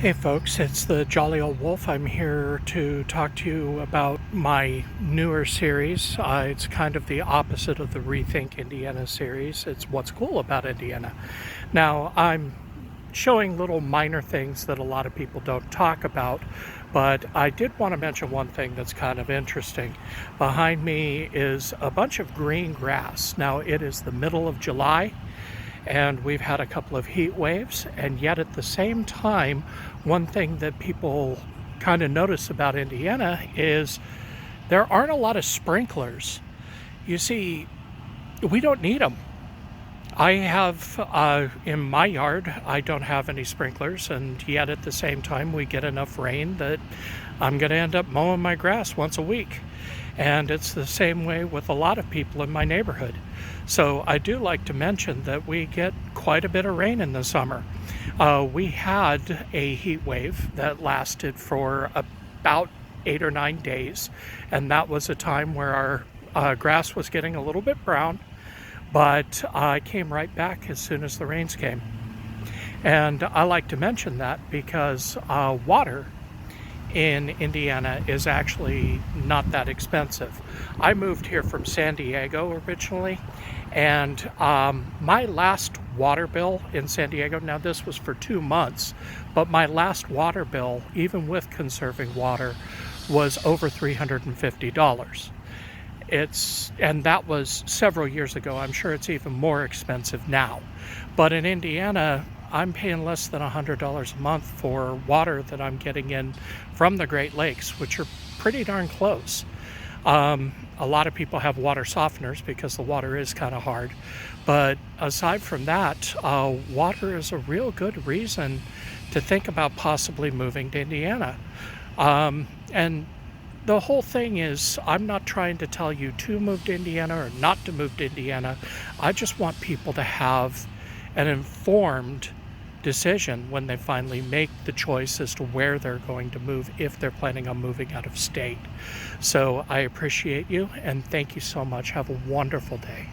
Hey folks, it's the Jolly Old Wolf. I'm here to talk to you about my newer series. It's kind of the opposite of the Rethink Indiana series. It's what's cool about Indiana. Now, I'm showing little minor things that a lot of people don't talk about, but I did want to mention one thing that's kind of interesting. Behind me is a bunch of green grass. Now, it is the middle of July, and we've had a couple of heat waves, and yet at the same time, one thing that people kind of notice about Indiana is there aren't a lot of sprinklers. You see, we don't need them. I have, in my yard, I don't have any sprinklers, and yet at the same time we get enough rain that I'm going to end up mowing my grass once a week. And it's the same way with a lot of people in my neighborhood. So I do like to mention that we get quite a bit of rain in the summer. We had a heat wave that lasted for about 8 or 9 days, and that was a time where our grass was getting a little bit brown, but I came right back as soon as the rains came. And I like to mention that because water in Indiana is actually not that expensive. I moved here from San Diego originally, and my last water bill in San Diego, now this was for 2 months, but my last water bill, even with conserving water, was over $350. And that was several years ago. I'm sure it's even more expensive now. But in Indiana, I'm paying less than $100 a month for water that I'm getting in from the Great Lakes, which are pretty darn close. A lot of people have water softeners because the water is kind of hard. But aside from that, water is a real good reason to think about possibly moving to Indiana. And the whole thing is, I'm not trying to tell you to move to Indiana or not to move to Indiana. I just want people to have an informed decision when they finally make the choice as to where they're going to move if they're planning on moving out of state. So I appreciate you and thank you so much. Have a wonderful day.